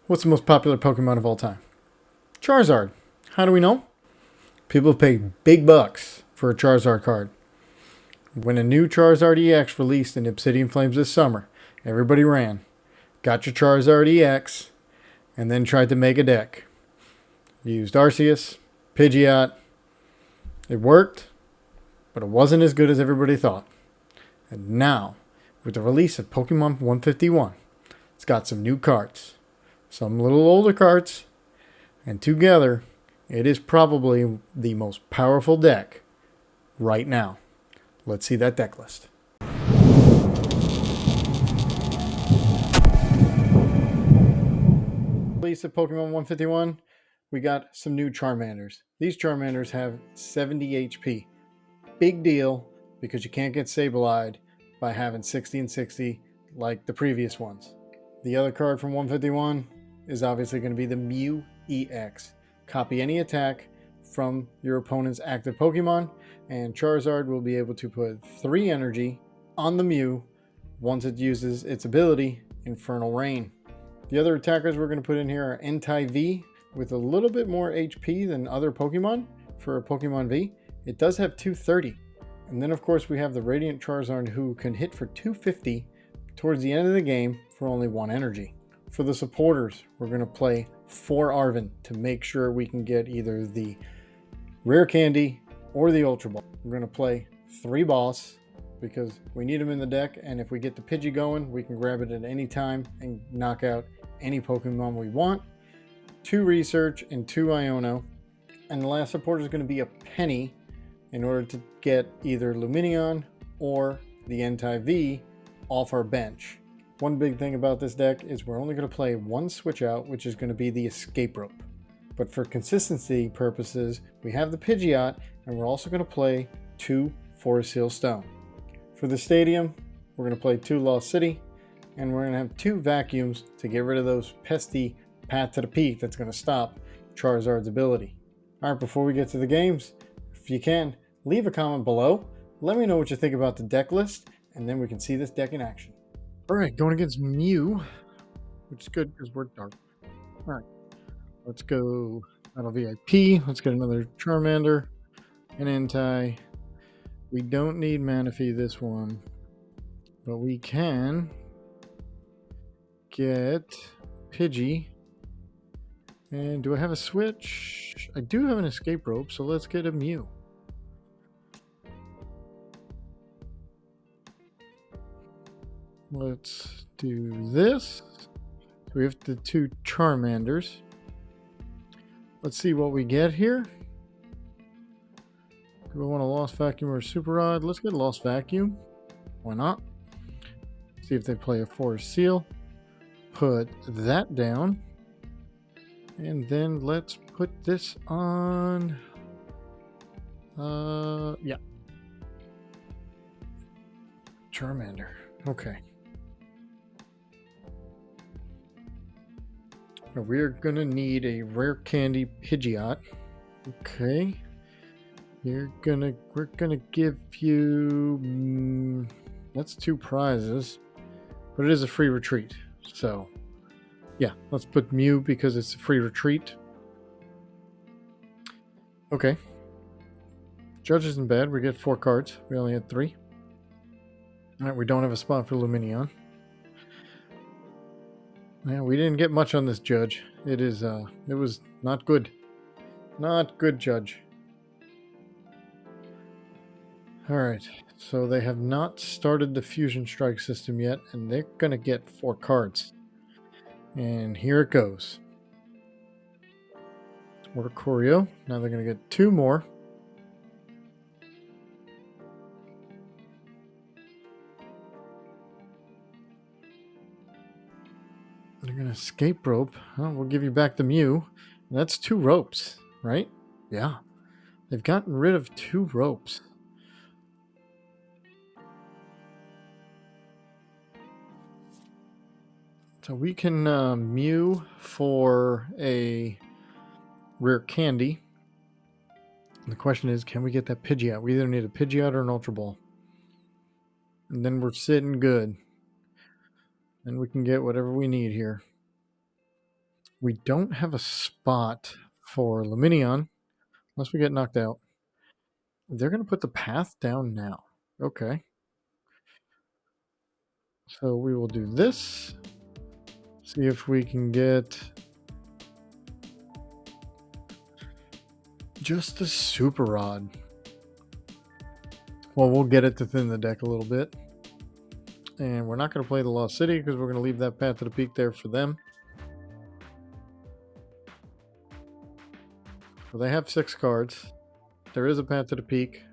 What's the most popular Pokemon of all time? Charizard. How do we know? People pay big bucks for a Charizard card. When a new Charizard EX released in Obsidian Flames this summer, everybody ran, got your Charizard EX, and then tried to make a deck. Used Arceus, Pidgeot. It worked, but it wasn't as good as everybody thought. And now, with the release of Pokemon 151, it's got some new cards. Some little older cards, and together, it is probably the most powerful deck right now. Let's see that deck list. Release of Pokemon 151, we got some new Charmanders. These Charmanders have 70 HP. Big deal, because you can't get Sableyed by having 60 and 60 like the previous ones. The other card from 151 is obviously going to be the Mew EX. Copy any attack from your opponent's active Pokemon, and Charizard will be able to put 3 energy on the Mew once it uses its ability, Infernal Rain. The other attackers we're going to put in here are Entei V with a little bit more HP than other Pokemon for a Pokemon V. It does have 230. And then of course we have the Radiant Charizard who can hit for 250 towards the end of the game for only 1 energy. For the supporters, we're going to play 4 Arven to make sure we can get either the Rare Candy or the Ultra Ball. We're going to play 3 Boss because we need them in the deck, and if we get the Pidgey going, we can grab it at any time and knock out any Pokemon we want. 2 Research and 2 Iono. And the last supporter is going to be a Penny in order to get either Lumineon or the Entei V off our bench. One big thing about this deck is we're only going to play 1 switch out, which is going to be the Escape Rope. But for consistency purposes, we have the Pidgeot, and we're also going to play 2 Forest Seal Stone. For the stadium, we're going to play 2 Lost City, and we're going to have 2 Vacuums to get rid of those pesky Path to the Peak that's going to stop Charizard's ability. Alright, before we get to the games, if you can, leave a comment below. Let me know what you think about the deck list, and then we can see this deck in action. Alright, going against Mew, which is good because we're dark. Alright, let's go Battle VIP. Let's get another Charmander, an Entei. We don't need Manaphy this one, but we can get Pidgey. And do I have a switch? I do have an Escape Rope, so let's get a Mew. Let's do this. So we have the 2 Charmanders. Let's see what we get here. Do I want a Lost Vacuum or a Super Rod? Let's get a Lost Vacuum. Why not? See if they play a Forest Seal. Put that down. And then let's put this on. Yeah. Charmander. Okay. Now we're gonna need a Rare Candy Pidgeot. Okay. We're gonna give you. That's 2 prizes, but it is a free retreat. So, yeah, let's put Mew because it's a free retreat. Okay. Judge isn't bad. We get 4 cards. We only had 3. Alright, we don't have a spot for Lumineon. Yeah, we didn't get much on this Judge. It was not good. Not good, Judge. Alright, so they have not started the Fusion Strike system yet, and they're going to get 4 cards. And here it goes. Oricorio. Now they're going to get 2 more. They're going to Escape Rope. Well, we'll give you back the Mew. That's 2 ropes, right? Yeah. They've gotten rid of 2 ropes. So we can Mew for a Rare Candy. And the question is, can we get that Pidgeot? We either need a Pidgeot or an Ultra Ball. And then we're sitting good. And we can get whatever we need here. We don't have a spot for Lumineon unless we get knocked out. They're going to put the path down now. Okay. So we will do this. See if we can get just a super rod. Well, we'll get it to thin the deck a little bit. And we're not going to play the Lost City because we're going to leave that path to the peak there for them. So they have 6 cards. There is a path to the peak.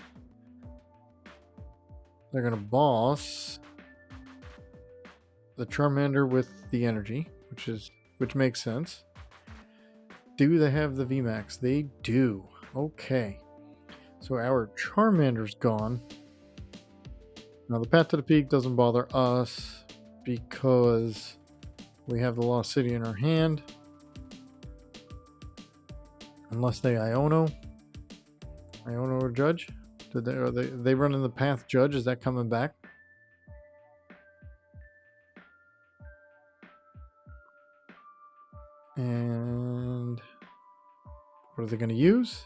They're going to boss the Charmander with the energy, which makes sense. Do they have the VMax? They do. Okay. So our Charmander's gone. Now the path to the peak doesn't bother us because we have the Lost City in our hand. Unless they Iono or Judge. Are they running the path Judge? Is that coming back? And what are they going to use?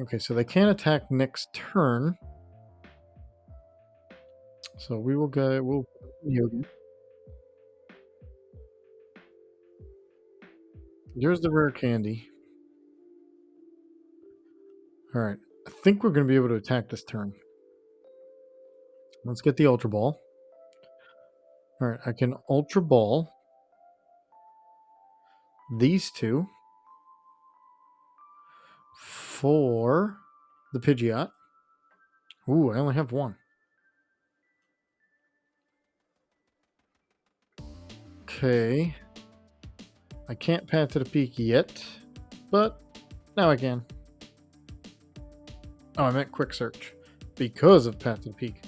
Okay, so they can't attack next turn. So we will go. We'll Yogi. There's the rare candy. All right, I think we're going to be able to attack this turn. Let's get the Ultra Ball. All right, I can Ultra Ball these two for the Pidgeot. Ooh, I only have one. Okay. I can't path to the peak yet, but now I can. Oh, I meant quick search because of path to the peak.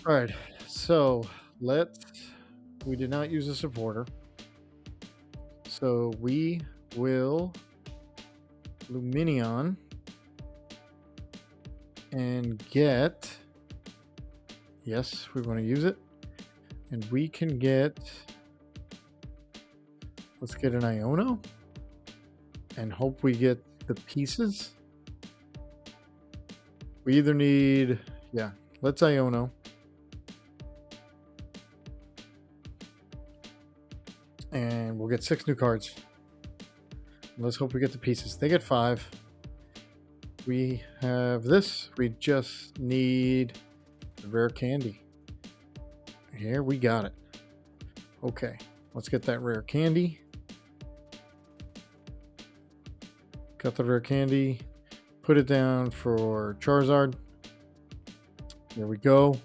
All right, so we did not use a supporter. So we will Lumineon and get, yes, we want to use it. And we can get, let's get an Iono and hope we get the pieces. We either need, yeah, let's Iono. And we'll get 6 new cards. Let's hope we get the pieces. They get 5. We have this. We just need the rare candy. Here we got it. Okay, let's get that rare candy. Got the rare candy. Put it down for Charizard. There we go.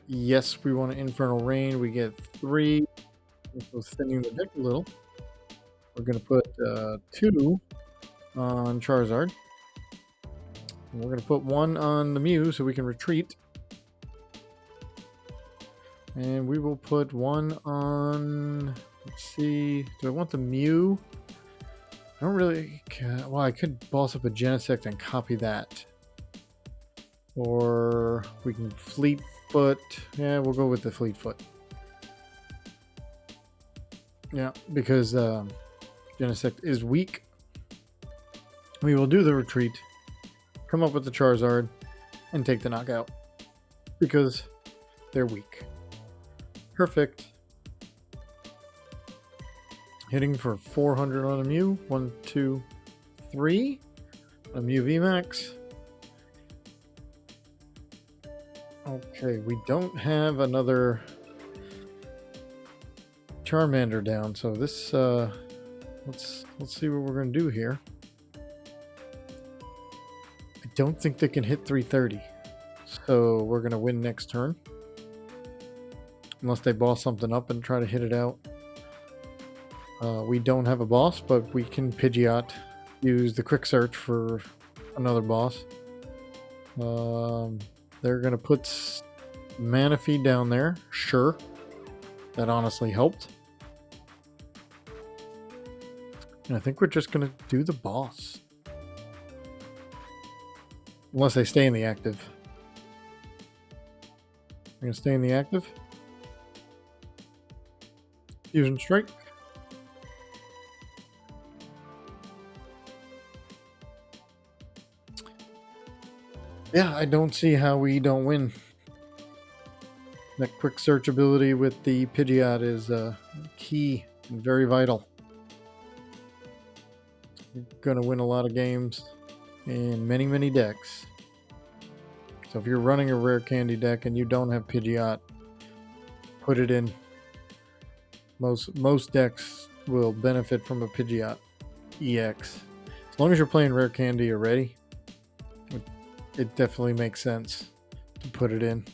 Yes, we want an Infernal Rain. We get 3. So thinning the deck a little. We're going to put 2 on Charizard. And we're going to put 1 on the Mew so we can retreat. And we will put 1 on, let's see, do I want the Mew? I don't really, well, I could boss up a Genesect and copy that. Or we can Fleet Foot. Yeah, we'll go with the Fleet Foot. Yeah, because Genesect is weak. We will do the retreat, come up with the Charizard, and take the knockout. Because they're weak. Perfect. Hitting for 400 on a Mew. 1, 2, 3. A Mew VMax. Okay, we don't have another Charmander down, so this let's see what we're gonna do here. I don't think they can hit 330, so we're gonna win next turn, unless they boss something up and try to hit it out. We don't have a boss, but we can Pidgeot, use the quick search for another boss. They're gonna put Manaphy down there. Sure, that honestly helped. And I think we're just gonna do the boss, unless they stay in the active. We're gonna stay in the active. Fusion Strike. Yeah, I don't see how we don't win. That quick search ability with the Pidgeot is key and very vital. You're going to win a lot of games in many, many decks. So if you're running a Rare Candy deck and you don't have Pidgeot, put it in. Most decks will benefit from a Pidgeot EX. As long as you're playing Rare Candy already, it definitely makes sense to put it in.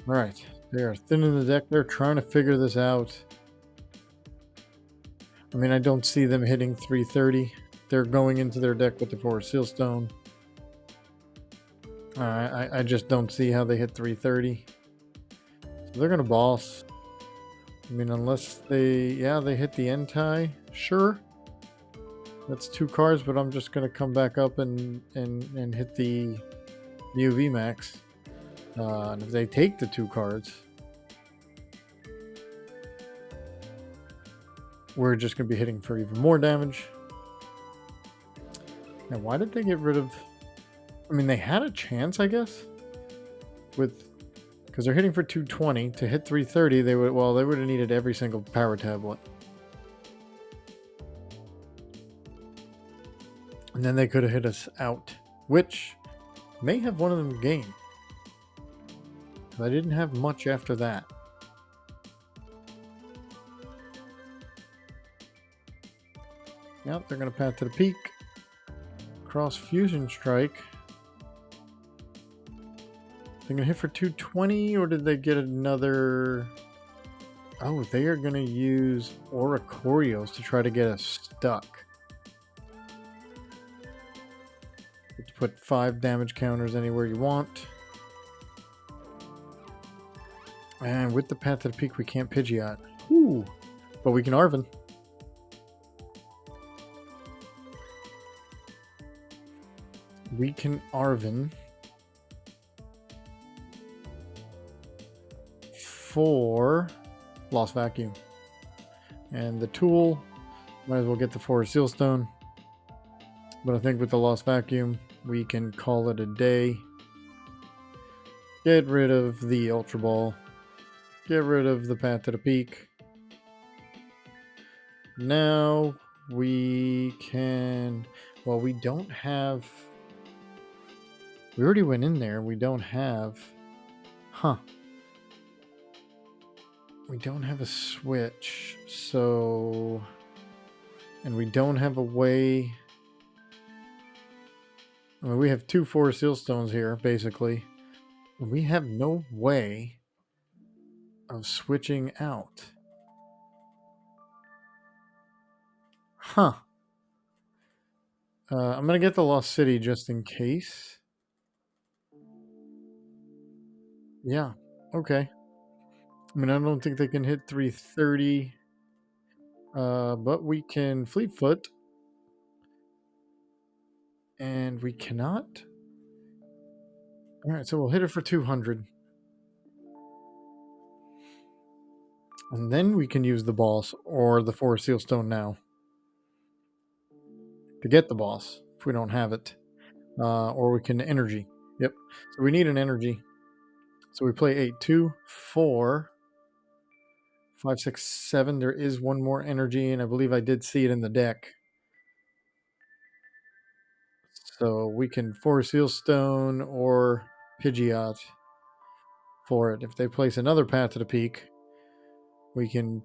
Alright, they are thinning the deck. They're trying to figure this out. I mean, I don't see them hitting 330. They're going into their deck with the Forest Seal Stone. I just don't see how they hit 330. So they're going to boss. I mean, unless they hit the Entei, sure. That's 2 cards, but I'm just going to come back up and hit the Mew VMax. And if they take the 2 cards, we're just going to be hitting for even more damage. Now, why did they get rid of... I mean, they had a chance, I guess, with... Because they're hitting for 220. To hit 330, they would have needed every single power tablet. And then they could have hit us out, which may have won them the game. I didn't have much after that. Yep, they're going to Path to the Peak. Cross Fusion Strike. They're going to hit for 220, or did they get another... Oh, they are going to use Oricorios to try to get us stuck. Let's put 5 damage counters anywhere you want. And with the Path to the Peak, we can't Pidgeot. Ooh, but we can Arven. We can Arven for Lost Vacuum. And the tool, might as well get the Forest Seal Stone. But I think with the Lost Vacuum, we can call it a day. Get rid of the Ultra Ball. Get rid of the Path to the Peak. Now we can... Well, we don't have... We already went in there. We don't have... Huh. We don't have a switch. So... And we don't have a way... I mean, we have 2 Forest Seal Stones here, basically. We have no way of switching out. Huh. I'm going to get the Lost City just in case. Yeah. Okay. I mean, I don't think they can hit 330. But we can Fleetfoot. And we cannot. Alright, so we'll hit it for 200. And then we can use the boss or the Forest Seal Stone now to get the boss if we don't have it. Or we can energy. Yep. So we need an energy. So we play 8, 2, 4, 5, 6, 7. There is one more energy, and I believe I did see it in the deck. So we can Forest Seal Stone or Pidgeot for it. If they place another Path to the Peak, we can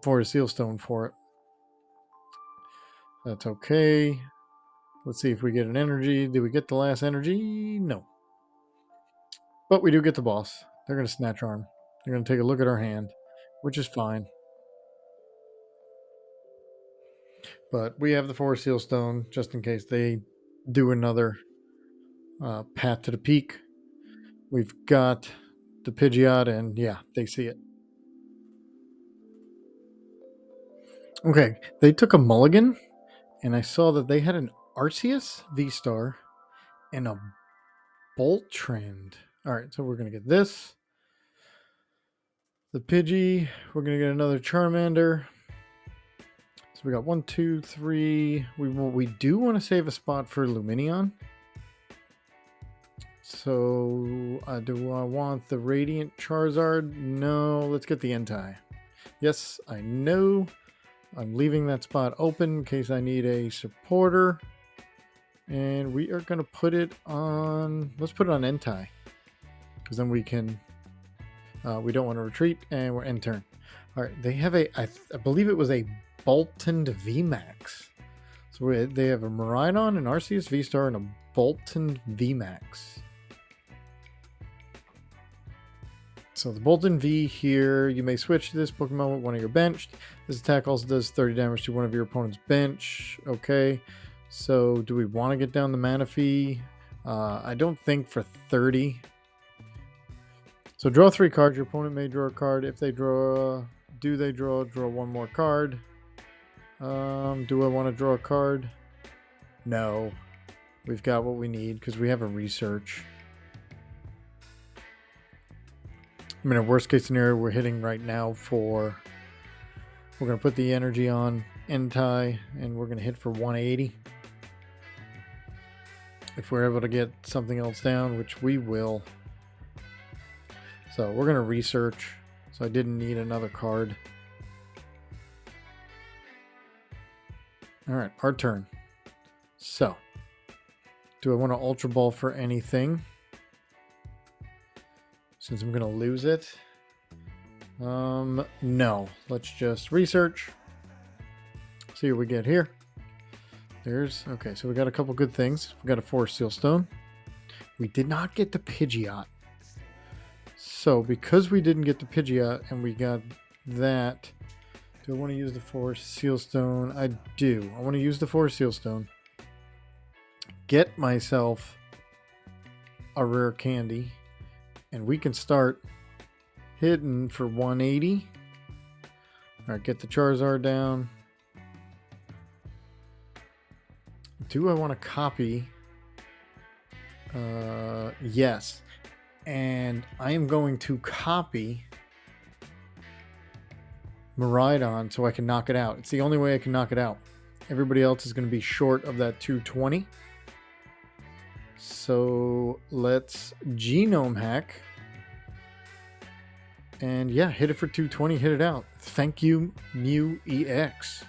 Forest Seal Stone for it. That's okay. Let's see if we get an energy. Did we get the last energy? No. But we do get the boss. They're going to Snatch Arm. They're going to take a look at our hand, which is fine. But we have the Forest Seal Stone just in case they do another Path to the Peak. We've got the Pidgeot, and yeah, they see it. Okay, they took a mulligan, and I saw that they had an Arceus V-Star and a Bolt Trend. All right, so we're going to get this. The Pidgey. We're going to get another Charmander. So we got 1, 2, 3. We do want to save a spot for Lumineon. So do I want the Radiant Charizard? No, let's get the Entei. Yes, I know. I'm leaving that spot open in case I need a supporter. And we are going to put it on... Let's put it on Entei. Because then we can... we don't want to retreat, and we're end turn. All right, they have a... I believe it was a Bolton VMax. So they have a Miraidon, an Arceus V-Star, and a Bolton VMax. So the Bolton V here, you may switch this Pokemon with one of your benched. This attack also does 30 damage to one of your opponent's bench. Okay, so do we want to get down the Manaphy? I don't think for 30. So draw 3 cards. Your opponent may draw a card. If they draw, draw one more card. Do I want to draw a card? No. We've got what we need because we have a research. I mean, a worst case scenario, we're hitting right now for... We're going to put the energy on Entei, and we're going to hit for 180. If we're able to get something else down, which we will. So we're going to research. So I didn't need another card. All right, our turn. So, do I want to Ultra Ball for anything? Since I'm going to lose it. No. Let's just research. See what we get here. Okay, so we got a couple good things. We got a Forest Seal Stone. We did not get the Pidgeot. So, because we didn't get the Pidgeot and we got that, do I want to use the Forest Seal Stone? I do. I want to use the Forest Seal Stone. Get myself a Rare Candy. And we can start hitting for 180. All right, get the Charizard down. Do I want to copy? Yes. And I am going to copy Miraidon so I can knock it out. It's the only way I can knock it out. Everybody else is going to be short of that 220. So let's genome hack. And yeah, hit it for 220, hit it out. Thank you, Mew EX.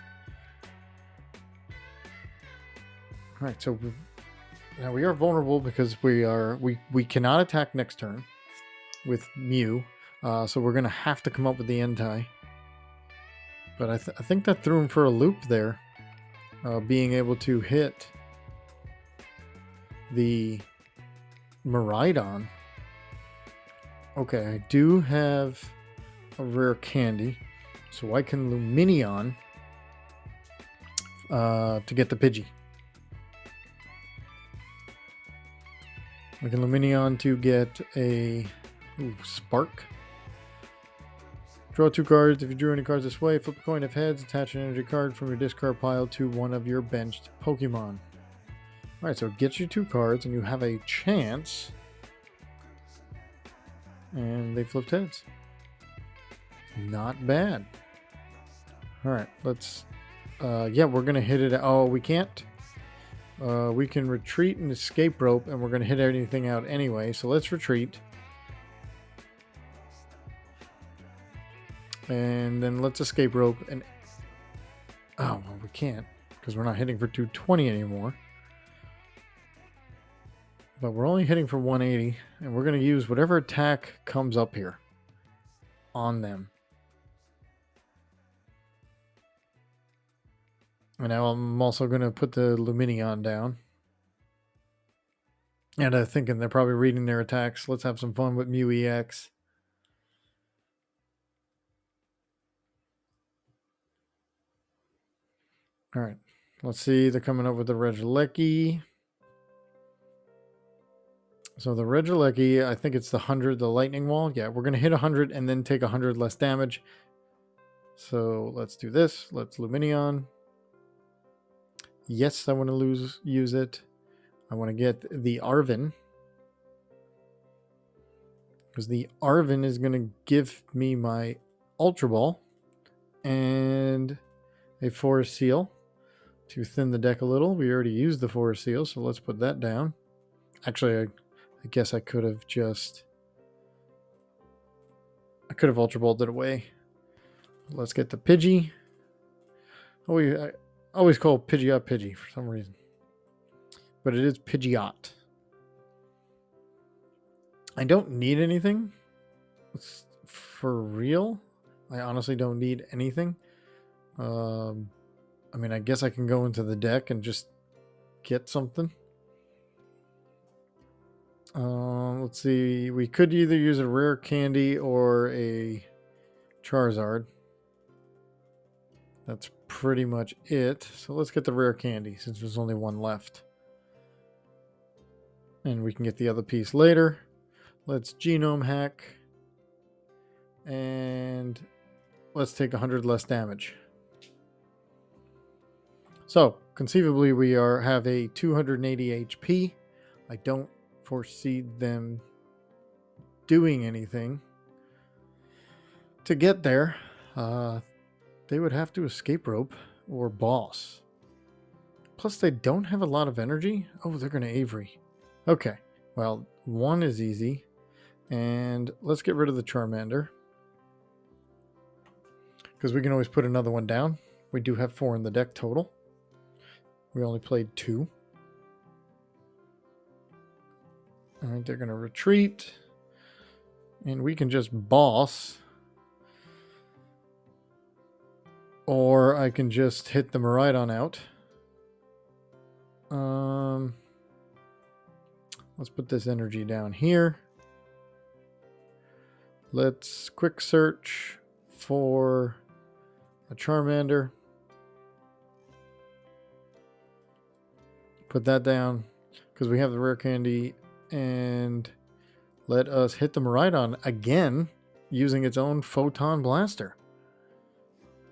All right, so now we are vulnerable because we cannot attack next turn with Mew. So we're going to have to come up with the Entei. But I think that threw him for a loop there. Being able to hit the Miraidon. Okay, I do have a Rare Candy, so I can Lumineon to get the Pidgey. We can Lumineon to get a Spark. Draw 2 cards. If you drew any cards this way, flip a coin. If heads, attach an energy card from your discard pile to one of your benched Pokemon. Alright, so it gets you 2 cards, and you have a chance. And they flipped heads. Not bad. Alright, let's... yeah, we're going to hit it... Oh, we can't. We can retreat and escape rope, and we're going to hit anything out anyway. So let's retreat. And then let's escape rope. And oh, well, we can't. Because we're not hitting for 220 anymore. But we're only hitting for 180, and we're going to use whatever attack comes up here on them. And now I'm also going to put the Lumineon down. And I'm thinking they're probably reading their attacks. Let's have some fun with Mew EX. All right, let's see. They're coming up with the Regieleki. So the Regieleki, I think it's the 100, the lightning wall. Yeah, we're going to hit 100 and then take 100 less damage. So let's do this. Let's Lumineon. Yes, I want to use it. I want to get the Arven. because the Arven is going to give me my Ultra Ball and a Forest Seal to thin the deck a little. We already used the Forest Seal, so let's put that down. Actually, I guess I could have Ultra Balled it away. Let's get the Pidgey. Oh, I always call Pidgeot Pidgey for some reason, but it is Pidgeot. I don't need anything. For real, I honestly don't need anything. I mean, I guess I can go into the deck and just get something. Let's see. We could either use a Rare Candy or a Charizard. That's pretty much it. So let's get the Rare Candy since there's only one left. And we can get the other piece later. Let's Genome Hack. And let's take 100 less damage. So, conceivably, we have a 280 HP. I don't foresee them doing anything to get there. They would have to Escape Rope or Boss. Plus, they don't have a lot of energy. Oh, they're going to Avery. Okay, well, one is easy. And let's get rid of the Charmander, because we can always put another one down. We do have 4 in the deck total. We only played 2. All right, they're going to retreat. And we can just Boss. Or I can just hit the Miraidon out. Let's put this energy down here. Let's quick search for a Charmander. Put that down because we have the Rare Candy, and let us hit the Miraidon again using its own Photon Blaster.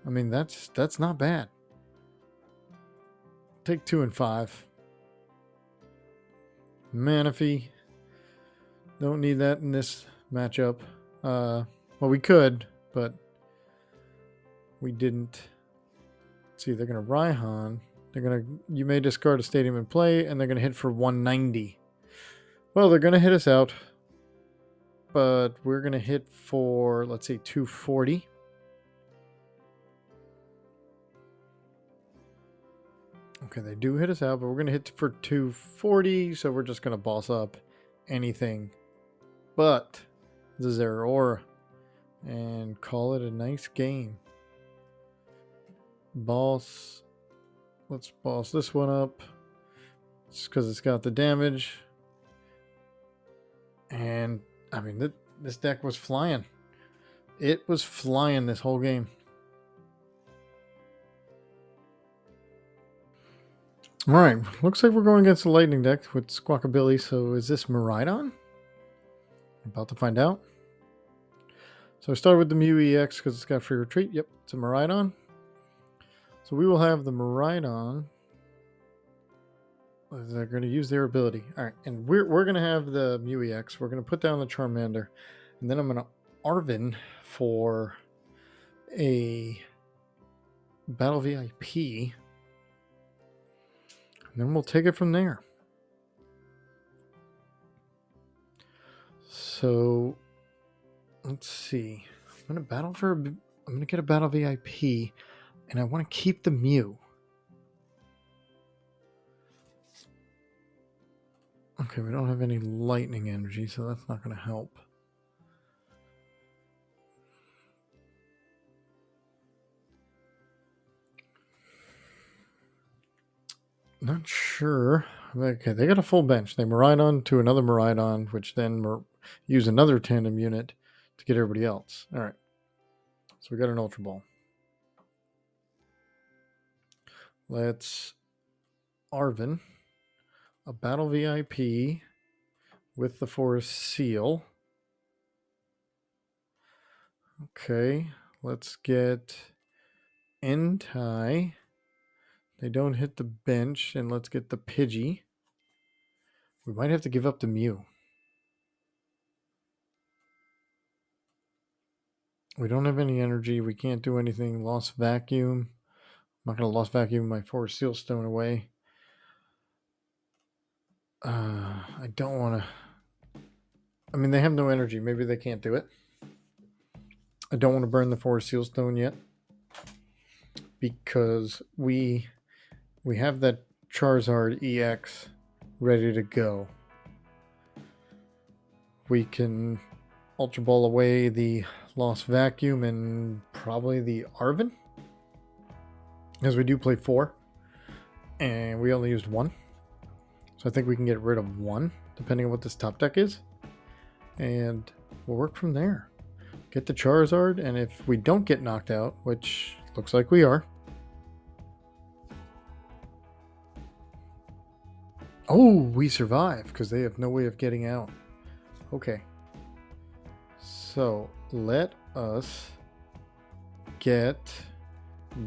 I mean, that's not bad. Take 2 and 5. Manaphy. Don't need that in this matchup. Well, we could, but we didn't. Let's see, they're going to Raihan. You may discard a stadium in play, and they're going to hit for 190. Well, they're going to hit us out, but we're going to hit for, let's say, 240. Okay, they do hit us out, but we're going to hit for 240, so we're just going to boss up anything but the Zeraora and call it a nice game. Boss. Let's boss this one up just because it's got the damage. And, I mean, this deck was flying. It was flying this whole game. Alright, looks like we're going against the Lightning deck with Squawkabilly, so is this Miraidon? About to find out. So I started with the Mew EX because it's got free retreat. Yep, it's a Miraidon. So we will have the Miraidon. They're going to use their ability. Alright, and we're going to have the Mew EX. We're going to put down the Charmander. And then I'm going to Arven for a Battle VIP. And then we'll take it from there. So let's see. I'm going to get a Battle VIP, and I want to keep the Mew. Okay, we don't have any lightning energy, so that's not going to help. Not sure. Okay, they got a full bench. They Miraidon to another Miraidon, which then use another tandem unit to get everybody else. All right. So we got an Ultra Ball. Let's Arven a Battle VIP with the Forest Seal. Okay, let's get Entei. They don't hit the bench, and let's get the Pidgey. We might have to give up the Mew. We don't have any energy. We can't do anything. Lost Vacuum. I'm not going to Lost Vacuum my Forest Seal Stone away. I don't want to... I mean, they have no energy. Maybe they can't do it. I don't want to burn the Forest Seal Stone yet. Because we have that Charizard EX ready to go. We can Ultra Ball away the Lost Vacuum and probably the Arven. Because we do play 4. And we only used 1. So I think we can get rid of 1, depending on what this top deck is. And we'll work from there. Get the Charizard, and if we don't get knocked out, which looks like we are. Oh, we survive, because they have no way of getting out. Okay. So, let us get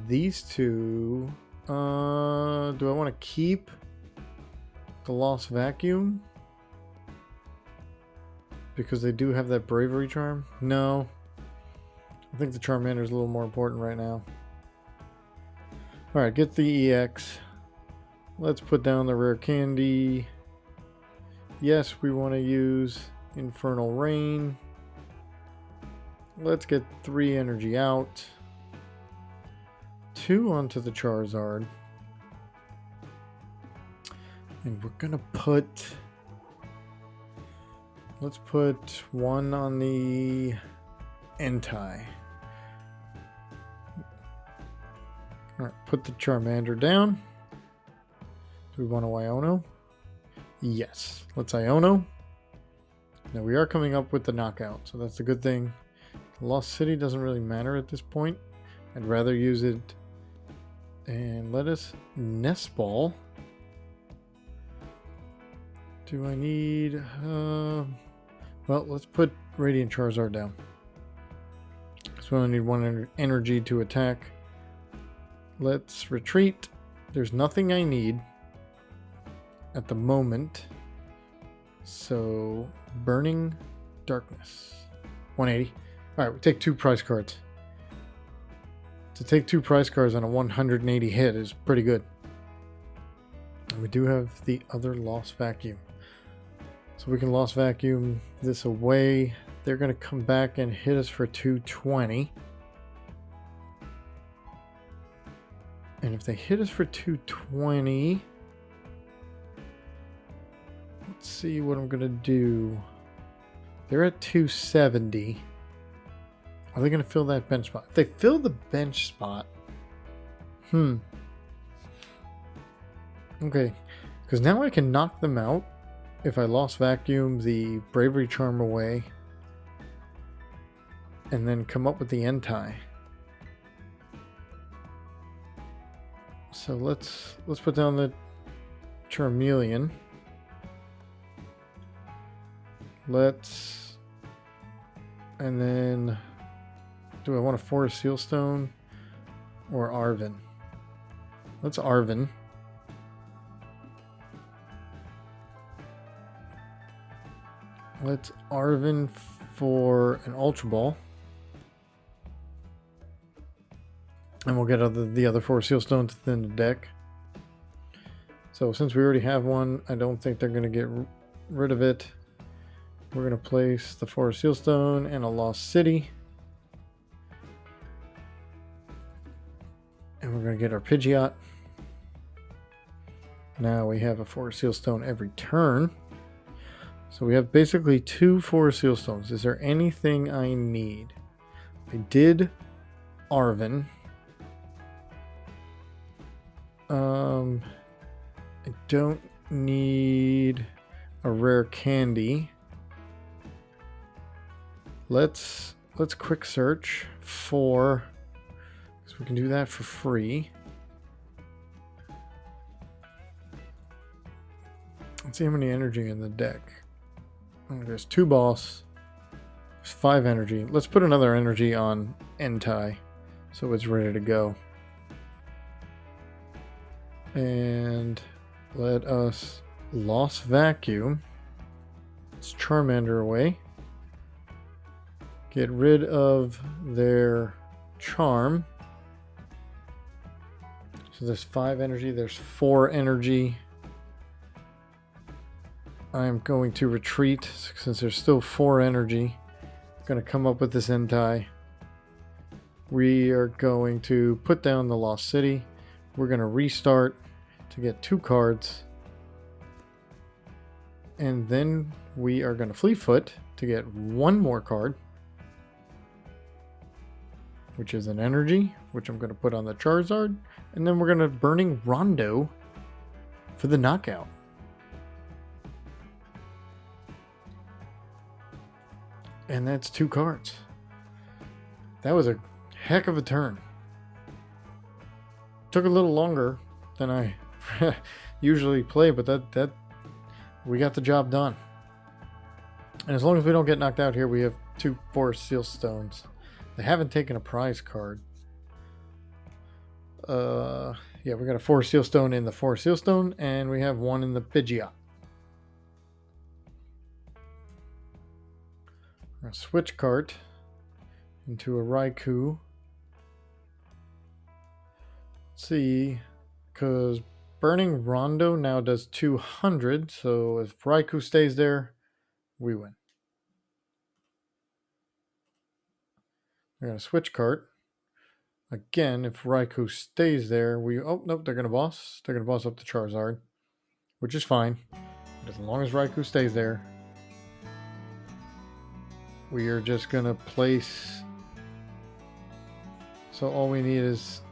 these two. Do I want to keep the Lost Vacuum? Because they do have that Bravery Charm? No. I think the Charmander is a little more important right now. Alright, get the EX. Let's put down the Rare Candy. Yes, we want to use Infernal Rain. Let's get 3 energy out. 2 onto the Charizard. And we're going to put... Let's put 1 on the Entei. Alright, put the Charmander down. Do we want to Iono? Yes. Let's Iono. Now we are coming up with the knockout, so that's a good thing. Lost City doesn't really matter at this point. I'd rather use it. And let us Nest Ball. Do I need... well, let's put Radiant Charizard down. So we only need 1 energy to attack. Let's retreat. There's nothing I need at the moment. So, Burning Darkness. 180. Alright, we take 2 prize cards. To take 2 prize cards on a 180 hit is pretty good. And we do have the other Lost Vacuum. So we can Lost Vacuum this away. They're going to come back and hit us for 220. And if they hit us for 220... Let's see what I'm going to do. They're at 270. Are they going to fill that bench spot? If they fill the bench spot... Okay. Because now I can knock them out if I Lost Vacuum the Bravery Charm away. And then come up with the Entei. So let's put down the Charmeleon. And then, do I want a Forest Seal Stone or Arven? Let's Arven. Let's Arven for an Ultra Ball. And we'll get the other Forest Seal Stone to thin the deck. So since we already have one, I don't think they're going to get rid of it. We're going to place the Forest Seal Stone and a Lost City. And we're going to get our Pidgeot. Now we have a Forest Seal Stone every turn. So we have basically 2 Forest Seal Stones. Is there anything I need? I did Arven. I don't need a Rare Candy. Let's quick search for, because we can do that for free. Let's see how many energy in the deck. Oh, there's 2 boss. There's 5 energy. Let's put another energy on Entei so it's ready to go. And let us Lost Vacuum. Let's Charmander away. Get rid of their charm. So there's 5 energy, there's 4 energy. I'm going to retreat since there's still 4 energy. I'm going to come up with this Entei. We are going to put down the Lost City. We're going to restart to get 2 cards. And then we are going to Fleetfoot to get 1 more card, which is an energy, which I'm going to put on the Charizard. And then we're going to Burning Rondo for the knockout. And that's 2 cards. That was a heck of a turn. Took a little longer than I usually play, but that we got the job done. And as long as we don't get knocked out here, we have 2 Forest Seal Stones. They haven't taken a prize card. Yeah, we got a Forest Seal Stone in the Forest Seal Stone, and we have 1 in the Pidgeot. I'm going to switch cart into a Raikou. Let's see, because Burning Rondo now does 200, so if Raikou stays there, we win. We're going to switch cart. Again, if Raikou stays there, we... Oh, nope, they're going to boss. They're going to boss up the Charizard, which is fine. But as long as Raikou stays there, we are just going to place... So all we need is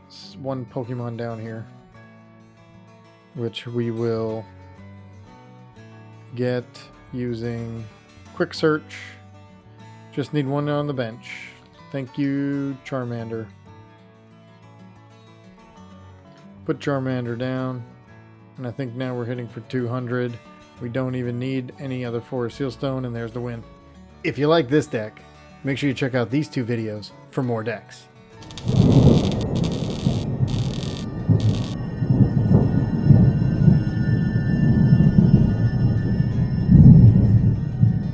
1 Pokemon down here, which we will get using Quick Search. Just need 1 on the bench. Thank you, Charmander. Put Charmander down, and I think now we're hitting for 200. We don't even need any other Forest Seal Stone, and there's the win. If you like this deck, make sure you check out these 2 videos for more decks.